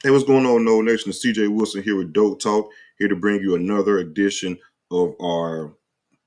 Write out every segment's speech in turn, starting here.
Hey, what's going on, No Nation? It's CJ Wilson here with Dope Talk, here to bring you another edition of our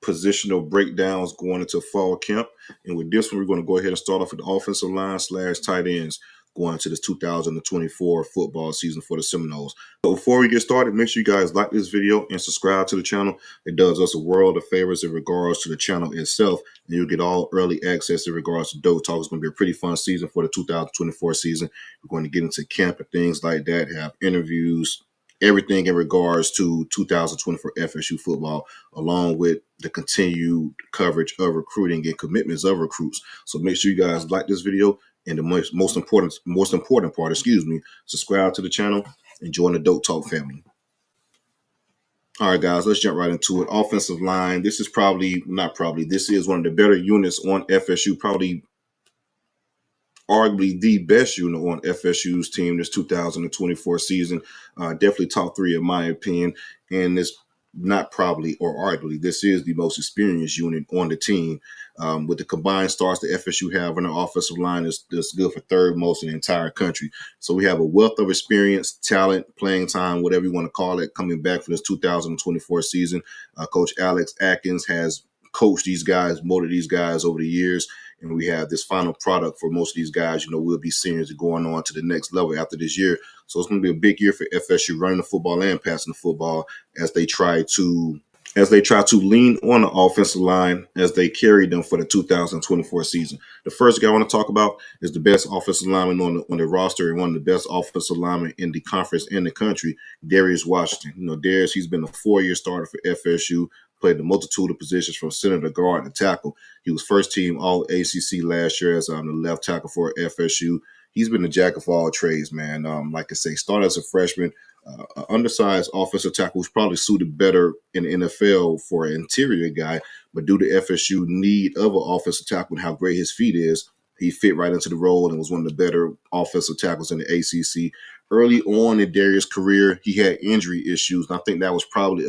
positional breakdowns going into fall camp. And with this one, we're going to go ahead and start off with the offensive line / tight ends going into this 2024 football season for the Seminoles. But before we get started, make sure you guys like this video and subscribe to the channel. It does us a world of favors in regards to the channel itself, and you'll get all early access in regards to Dope Talk. It's going to be a pretty fun season for the 2024 season. We're going to get into camp and things like that, have interviews, everything in regards to 2024 FSU football, along with the continued coverage of recruiting and commitments of recruits. So make sure you guys like this video, and the most important part, subscribe to the channel and join the Dope Talk family. All right, guys, let's jump right into it. Offensive line. This is this is one of the better units on FSU, probably arguably the best unit on FSU's team this 2024 season. Definitely top three in my opinion. And this not probably or arguably, this is the most experienced unit on the team. With the combined starts the FSU have on the offensive line is good for third most in the entire country. So we have a wealth of experience, talent, playing time, whatever you want to call it, coming back for this 2024 season. Coach Alex Atkins has coached these guys, molded these guys over the years. And we have this final product for most of these guys. We'll be seniors going on to the next level after this year. So it's going to be a big year for FSU running the football and passing the football as they try to lean on the offensive line as they carry them for the 2024 season. The first guy I want to talk about is the best offensive lineman on the roster and one of the best offensive linemen in the conference and the country, Darius Washington. Darius, he's been a 4-year starter for FSU, played a multitude of positions from center to guard to tackle. He was first team All ACC last year as the left tackle for FSU. He's been a jack of all trades, man. Like I say, started as a freshman, undersized offensive tackle who's probably suited better in the NFL for an interior guy, but due to FSU need of an offensive tackle and how great his feet is, he fit right into the role and was one of the better offensive tackles in the ACC. Early on in Darius' career, he had injury issues, and I think that was probably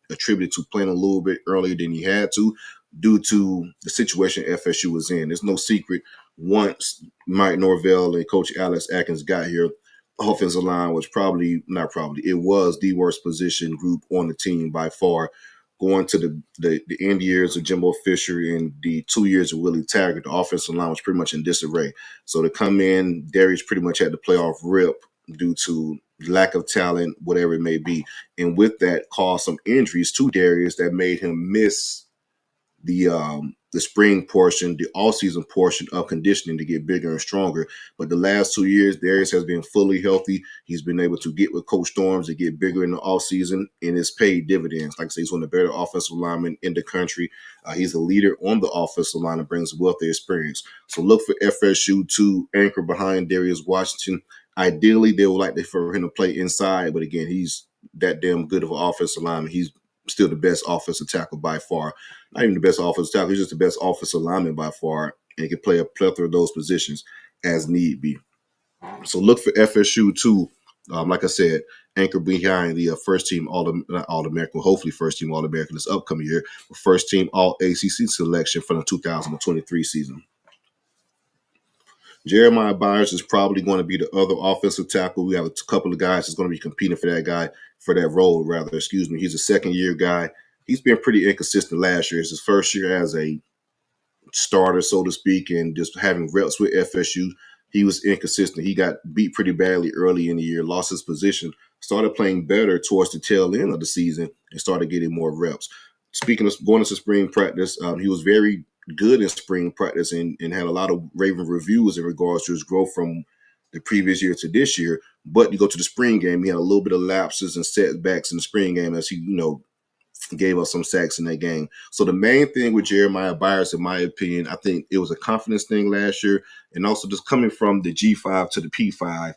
attributed to playing a little bit earlier than he had to due to the situation FSU was in. There's no secret. Once Mike Norvell and Coach Alex Atkins got here, offensive line was it was the worst position group on the team by far. Going to the end years of Jimbo Fisher and the 2 years of Willie Taggart, the offensive line was pretty much in disarray. So to come in, Darius pretty much had to play off rip due to lack of talent, whatever it may be. And with that, caused some injuries to Darius that made him miss the spring portion, the all-season portion of conditioning to get bigger and stronger. But the last 2 years, Darius has been fully healthy. He's been able to get with Coach Storms to get bigger in the off-season, and it's paid dividends. Like I say, he's one of the better offensive linemen in the country. He's a leader on the offensive line and brings wealth of experience. So look for FSU to anchor behind Darius Washington. Ideally, they would like for him to play inside, but again, he's that damn good of an offensive lineman. He's still the best offensive tackle by far. Not even the best offensive tackle, he's just the best offensive lineman by far, and he can play a plethora of those positions as need be. So look for FSU to, like I said, anchor behind the first team All-American, hopefully first team All-American this upcoming year, first team All-ACC selection for the 2023 season. Jeremiah Byers is probably going to be the other offensive tackle. We have a couple of guys that's going to be competing for that role, rather. He's a second-year guy. He's been pretty inconsistent last year. It's his first year as a starter, so to speak, and just having reps with FSU. He was inconsistent. He got beat pretty badly early in the year, lost his position, started playing better towards the tail end of the season, and started getting more reps. Speaking of going into spring practice, he was very good in spring practice and had a lot of raving reviews in regards to his growth from the previous year to this year. But you go to the spring game, he had a little bit of lapses and setbacks in the spring game as he, gave us some sacks in that game. So the main thing with Jeremiah Byers, in my opinion, I think it was a confidence thing last year, and also just coming from the G5 to the P5.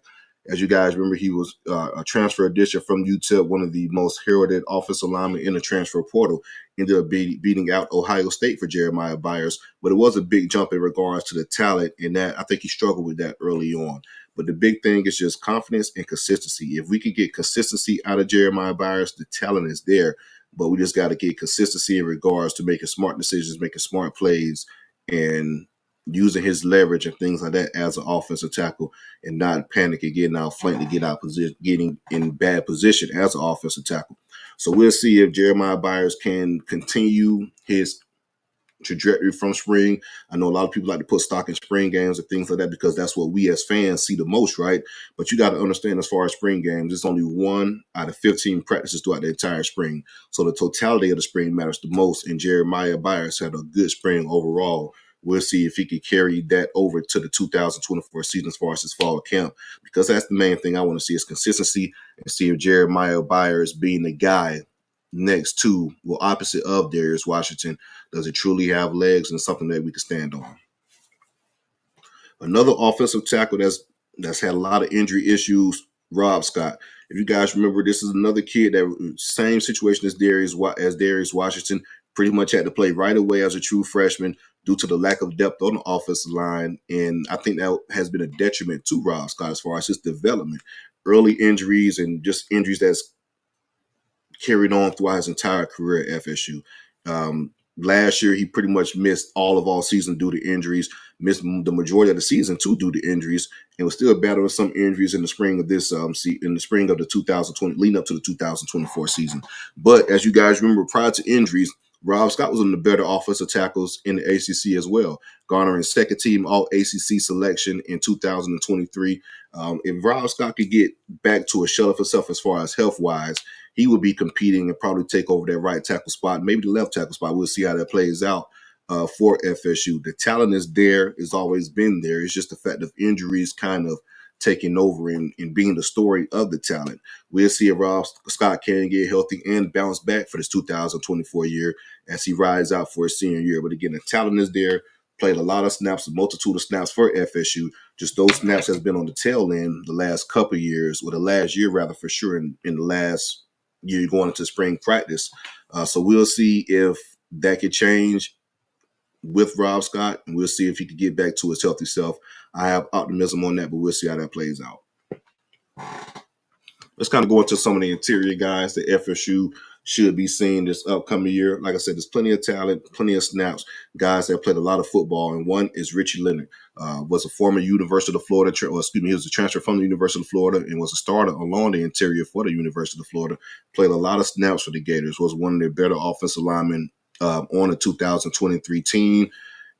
As you guys remember, he was a transfer addition from UTEP, one of the most heralded offensive linemen in the transfer portal. Ended up beating out Ohio State for Jeremiah Byers, but it was a big jump in regards to the talent, and that I think he struggled with that early on. But the big thing is just confidence and consistency. If we could get consistency out of Jeremiah Byers, the talent is there. But we just got to get consistency in regards to making smart decisions, making smart plays, and using his leverage and things like that as an offensive tackle and not panicking, getting out flanked to get out position, getting in bad position as an offensive tackle. So we'll see if Jeremiah Byers can continue his trajectory from spring. I know a lot of people like to put stock in spring games and things like that because that's what we as fans see the most, right? But you got to understand, as far as spring games, it's only 1 out of 15 practices throughout the entire spring. So the totality of the spring matters the most, and Jeremiah Byers had a good spring overall. We'll see if he can carry that over to the 2024 season as far as his fall camp, because that's the main thing I want to see is consistency, and see if Jeremiah Byers being the guy next to, well, opposite of Darius Washington, does it truly have legs and something that we can stand on? Another offensive tackle that's had a lot of injury issues, Rob Scott. If you guys remember, this is another kid that same situation as Darius Washington, pretty much had to play right away as a true freshman due to the lack of depth on the offensive line. And I think that has been a detriment to Rob Scott as far as his development. Early injuries and just injuries that's carried on throughout his entire career at FSU. Last year, he pretty much missed all season due to injuries, missed the majority of the season too due to injuries, and was still battling some injuries in the spring of this in the spring of the 2020, leading up to the 2024 season. But as you guys remember, prior to injuries, Rob Scott was one of the better offensive tackles in the ACC as well, garnering second team All ACC selection in 2023. If Rob Scott could get back to a shell of himself as far as health wise, he would be competing and probably take over that right tackle spot, maybe the left tackle spot. We'll see how that plays out for FSU. The talent is there, it's always been there. It's just the fact of injuries kind of taking over and being the story of the talent. We'll see if Rob Scott can get healthy and bounce back for this 2024 year as he rides out for his senior year. But again, the talent is there. Played a lot of snaps, a multitude of snaps for FSU. Just those snaps has been on the tail end the last couple of years, or the last year rather, for sure, in the last year going into spring practice. So we'll see if that could change with Rob Scott, and we'll see if he can get back to his healthy self. I have optimism on that, but we'll see how that plays out. Let's kind of go into some of the interior guys that FSU should be seeing this upcoming year. Like I said, there's plenty of talent, plenty of snaps, guys that played a lot of football, and one is Richie Leonard. Was a former University of Florida, he was a transfer from the University of Florida and was a starter along the interior for the University of Florida. Played a lot of snaps for the Gators, was one of their better offensive linemen on the 2023 team.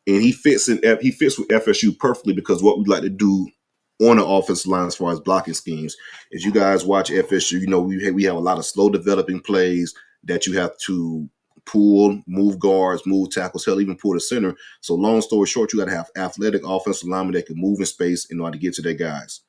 And he fits with FSU perfectly, because what we like to do on the offensive line as far as blocking schemes is, you guys watch FSU, you know, we have a lot of slow developing plays that you have to pull, move guards, move tackles, hell, even pull the center. So long story short, you got to have athletic offensive linemen that can move in space in order to get to their guys.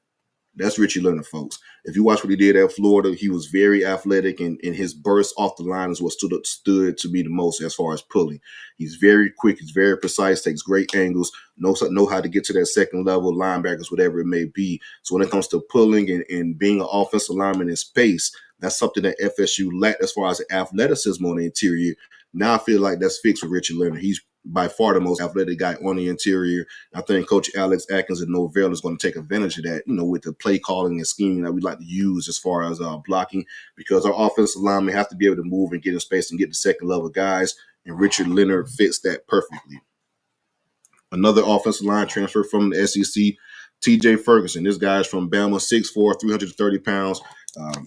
That's Richie Leonard, folks. If you watch what he did at Florida, he was very athletic, and his burst off the line is what stood to me the most as far as pulling. He's very quick, he's very precise, takes great angles, know how to get to that second level, linebackers, whatever it may be. So when it comes to pulling and being an offensive lineman in space, that's something that FSU lacked as far as athleticism on the interior. Now I feel like that's fixed with Richie Leonard. He's by far the most athletic guy on the interior. I think Coach Alex Atkins and Norvell is going to take advantage of that, you know, with the play calling and scheming that we like to use as far as blocking, because our offensive linemen have to be able to move and get in space and get the second level guys, and Richard Leonard fits that perfectly. Another offensive line transfer from the SEC, TJ Ferguson. This guy's from Bama, 6'4", 330 pounds.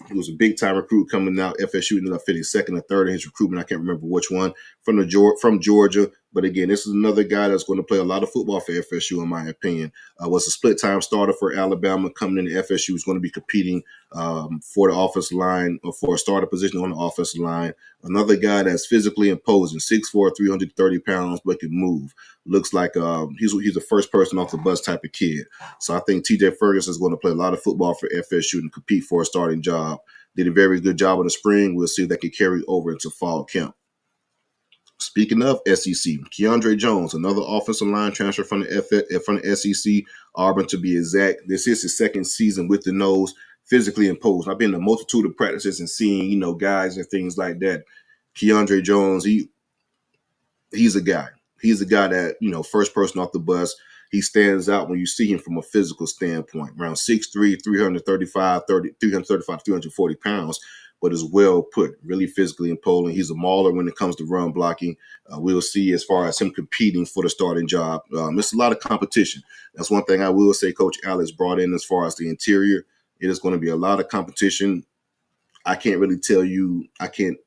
He was a big-time recruit coming out. FSU ended up finishing second or third in his recruitment. I can't remember which one, from Georgia. But again, this is another guy that's going to play a lot of football for FSU, in my opinion. Was a split-time starter for Alabama coming into FSU. He's going to be competing for the offensive line, or for a starter position on the offensive line. Another guy that's physically imposing, 6'4", 330 pounds, but can move. Looks like he's the first person off the bus type of kid. So I think TJ Ferguson is going to play a lot of football for FSU and compete for a starting job. Did a very good job in the spring. We'll see if that can carry over into fall camp. Speaking of SEC, Keandre Jones, another offensive line transfer from the SEC, Auburn to be exact. This is his second season with the Noles, physically imposed. I've been to a multitude of practices and seeing, you know, guys and things like that. Keandre Jones, he's a guy. He's a guy that, you know, first person off the bus. He stands out when you see him from a physical standpoint. Around 6'3", 335, 340 pounds. but is well put, really physically imposing. He's a mauler when it comes to run blocking. We'll see as far as him competing for the starting job. It's a lot of competition. That's one thing I will say Coach Alex brought in as far as the interior. It is going to be a lot of competition. I can't really tell you. I can't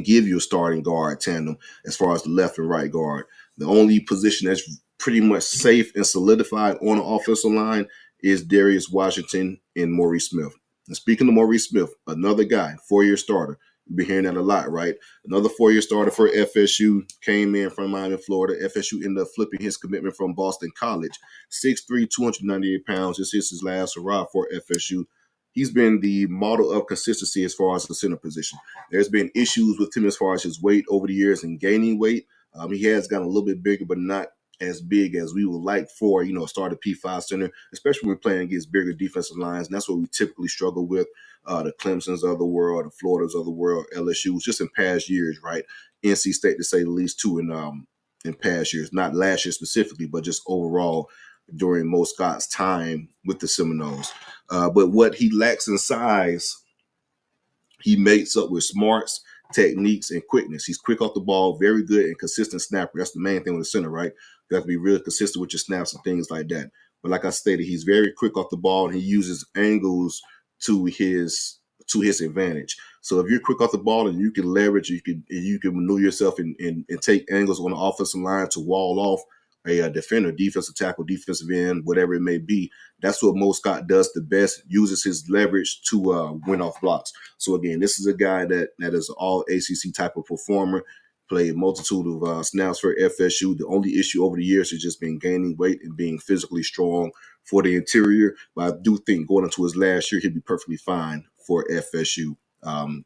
give you a starting guard tandem as far as the left and right guard. The only position that's pretty much safe and solidified on the offensive line is Darius Washington and Maurice Smith. And speaking of Maurice Smith, another guy, 4-year starter. You've been hearing that a lot, right? Another 4-year starter for FSU, came in from Miami, Florida. FSU ended up flipping his commitment from Boston College. 6'3", 298 pounds. This is his last hurrah for FSU. He's been the model of consistency as far as the center position. There's been issues with him as far as his weight over the years and gaining weight. He has gotten a little bit bigger, but not as big as we would like for, a starter P5 center, especially when we're playing against bigger defensive lines. And that's what we typically struggle with. The Clemsons of the world, the Floridas of the world, LSU, just in past years, right? NC State, to say the least, too, in past years. Not last year specifically, but just overall during Mo Scott's time with the Seminoles. But what he lacks in size, he makes up with smarts, techniques, and quickness. He's quick off the ball, very good and consistent snapper. That's the main thing with the center, right? You have to be real consistent with your snaps and things like that. But like I stated, he's very quick off the ball, and he uses angles to his advantage. So if you're quick off the ball and you can leverage, you can maneuver yourself and take angles on the offensive line to wall off a defender, defensive tackle, defensive end, whatever it may be. That's what Mo Scott does the best, uses his leverage to win off blocks. So again, this is a guy that is an all ACC type of performer, played a multitude of snaps for FSU. The only issue over the years has just been gaining weight and being physically strong for the interior. But I do think going into his last year, he'll be perfectly fine for FSU.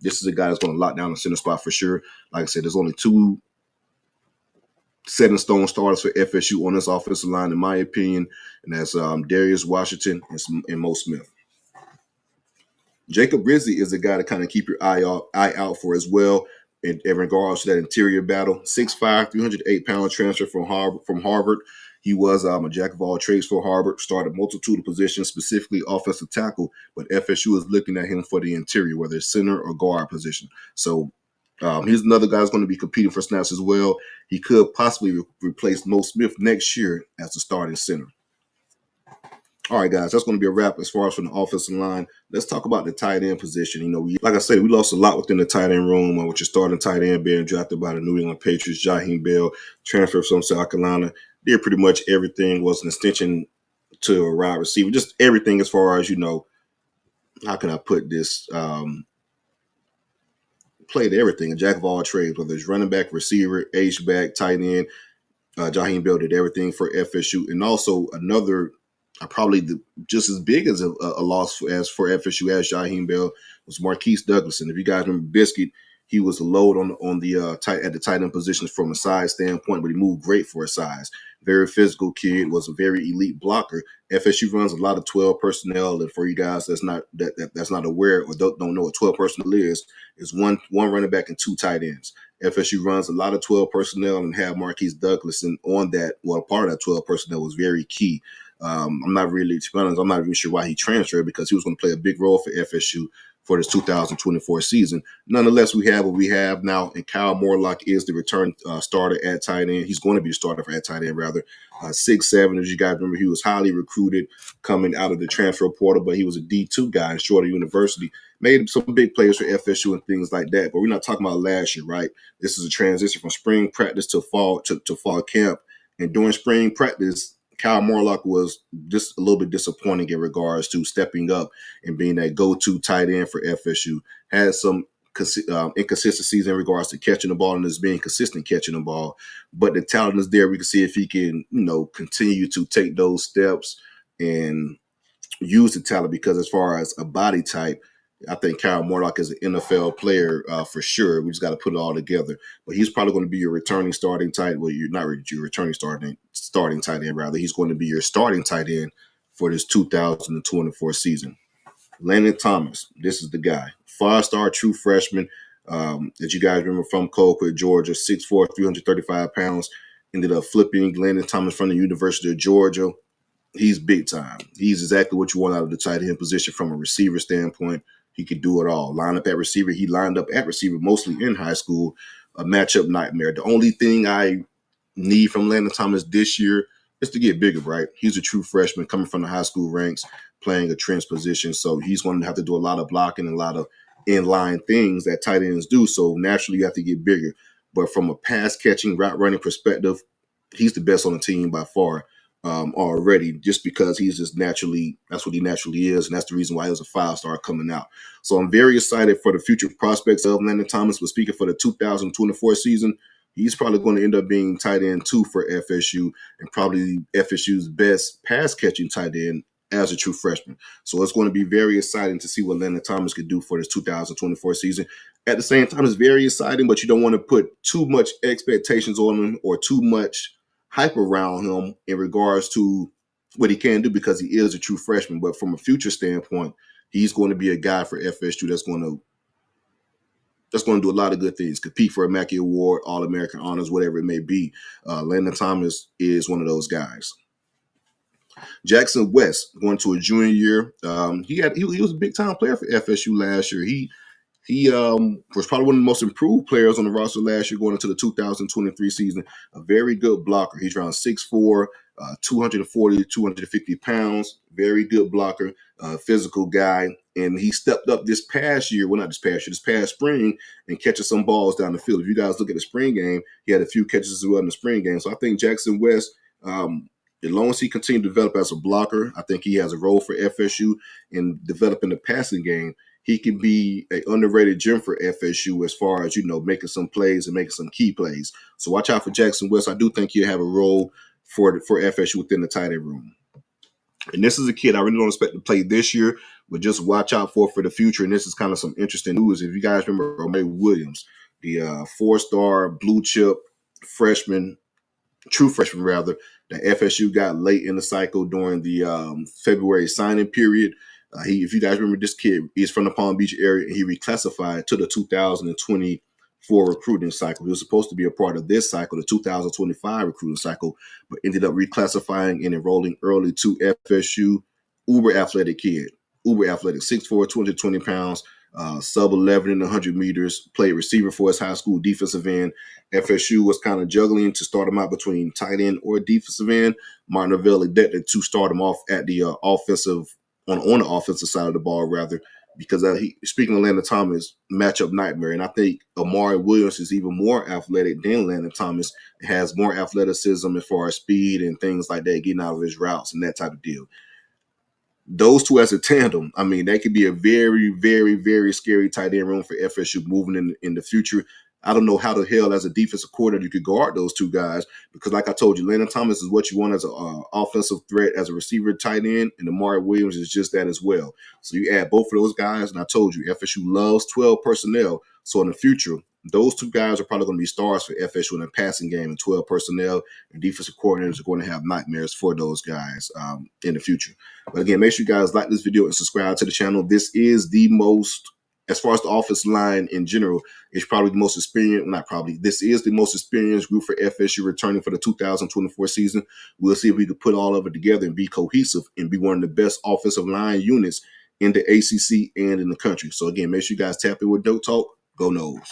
This is a guy that's going to lock down the center spot for sure. Like I said, there's only 2 set-in-stone starters for FSU on this offensive line, in my opinion, and that's Darius Washington and Mo Smith. Jacob Rizzi is a guy to kind of keep your eye out for as well in regards to that interior battle. 6'5", 308-pound transfer from Harvard. He was a jack of all trades for Harvard, started multitude of positions, specifically offensive tackle, but FSU is looking at him for the interior, whether it's center or guard position. So he's another guy who's going to be competing for snaps as well. He could possibly replace Mo Smith next year as the starting center. All right, guys, that's going to be a wrap as far as from the offensive line. Let's talk about the tight end position. Like I said, we lost a lot within the tight end room, with your starting tight end being drafted by the New England Patriots. Jaheim Bell, transfer from South Carolina, did pretty much everything, was an extension to a wide receiver, just everything as far as, how can I put this? Played everything, a jack of all trades, whether it's running back, receiver, H-back, tight end. Jaheim Bell did everything for FSU. And also another, probably just as big as a loss as for FSU as Jaheim Bell, was Marquise Douglason. If you guys remember Biscuit, he was a load on the tight end positions from a size standpoint, but he moved great for his size. Very physical kid, was a very elite blocker. FSU runs a lot of 12 personnel, and for you guys that's not aware or don't know what 12 personnel is one running back and 2 tight ends. FSU runs a lot of 12 personnel, and have Marquise Douglason on that. Well, part of that 12 personnel was very key. I'm not really, to be honest, I'm not even sure why he transferred, because he was going to play a big role for FSU for this 2024 season. Nonetheless, we have what we have now, and Kyle Morelock is the return starter at tight end. He's going to be a starter for at tight end, rather. 6'7", as you guys remember, he was highly recruited coming out of the transfer portal, but he was a D2 guy in Shorter University. Made some big plays for FSU and things like that, but we're not talking about last year, right? This is a transition from spring practice to fall camp, and during spring practice, Kyle Morelock was just a little bit disappointing in regards to stepping up and being that go-to tight end for FSU. Had some inconsistencies in regards to catching the ball and just being consistent catching the ball. But the talent is there. We can see if he can, continue to take those steps and use the talent, because as far as a body type, I think Kyle Morelock is an NFL player for sure. We just got to put it all together. But he's probably going to be your returning starting tight end. Well, you're not your returning starting tight end, rather. He's going to be your starting tight end for this 2024 season. Landon Thomas, this is the guy. 5-star true freshman that you guys remember from Colquitt, Georgia, 6'4", 335 pounds. Ended up flipping Landon Thomas from the University of Georgia. He's big time. He's exactly what you want out of the tight end position from a receiver standpoint. He could do it all. Line up at receiver. He lined up at receiver mostly in high school. A matchup nightmare. The only thing I need from Landon Thomas this year is to get bigger, right? He's a true freshman coming from the high school ranks, playing a trench position. So he's going to have to do a lot of blocking and a lot of inline things that tight ends do. So naturally, you have to get bigger. But from a pass catching, route running perspective, he's the best on the team by far already, just because he's just naturally, that's what he naturally is. And that's the reason why he was a 5-star coming out. So I'm very excited for the future prospects of Landon Thomas. But speaking for the 2024 season, he's probably going to end up being tight end 2 for FSU, and probably FSU's best pass catching tight end as a true freshman. So it's going to be very exciting to see what Landon Thomas could do for this 2024 season. At the same time, it's very exciting, but you don't want to put too much expectations on him or too much hype around him in regards to what he can do, because he is a true freshman. But from a future standpoint, he's going to be a guy for FSU that's going to do a lot of good things, compete for a Mackey Award, All-American honors, whatever it may be. Landon Thomas is one of those guys. Jackson West, going to a junior year. He was a big-time player for FSU last year. He was probably one of the most improved players on the roster last year going into the 2023 season. A very good blocker. He's around 6'4", 240, 250 pounds. Very good blocker, physical guy. And he stepped up this past year, well, not this past year, this past spring, and catching some balls down the field. If you guys look at the spring game, he had a few catches as well in the spring game. So I think Jackson West, as long as he continues to develop as a blocker, I think he has a role for FSU in developing the passing game. He can be an underrated gem for FSU as far as, making some plays and making some key plays. So watch out for Jackson West. I do think he'll have a role for FSU within the tight end room. And this is a kid I really don't expect to play this year, but just watch out for the future. And this is kind of some interesting news. If you guys remember Romay Williams, the 4-star blue chip freshman, true freshman rather, that FSU got late in the cycle during the February signing period. If you guys remember, this kid is from the Palm Beach area, and he reclassified to the 2024 recruiting cycle. He was supposed to be a part of this cycle, the 2025 recruiting cycle, but ended up reclassifying and enrolling early to FSU. Uber athletic kid, 6'4", 220 pounds, sub 11 in 100 meters, played receiver for his high school defensive end. FSU was kind of juggling to start him out between tight end or defensive end. Martin elected to start him off at the on the offensive side of the ball, rather, because speaking of Landon Thomas, matchup nightmare. And I think Amari Williams is even more athletic than Landon Thomas. Has more athleticism as far as speed and things like that, getting out of his routes and that type of deal. Those two as a tandem, I mean, that could be a very, very, very scary tight end room for FSU moving in the future. I don't know how the hell, as a defensive coordinator, you could guard those two guys, because like I told you, Landon Thomas is what you want as an offensive threat, as a receiver tight end, and Amari Williams is just that as well. So you add both of those guys, and I told you, FSU loves 12 personnel. So in the future, those two guys are probably going to be stars for FSU in the passing game, and 12 personnel and defensive coordinators are going to have nightmares for those guys in the future. But again, make sure you guys like this video and subscribe to the channel. This is the most, as far as the offensive line in general, it's probably the most experienced, this is the most experienced group for FSU returning for the 2024 season. We'll see if we can put all of it together and be cohesive and be one of the best offensive line units in the ACC and in the country. So again, make sure you guys tap in with Dope Talk. Go Noles.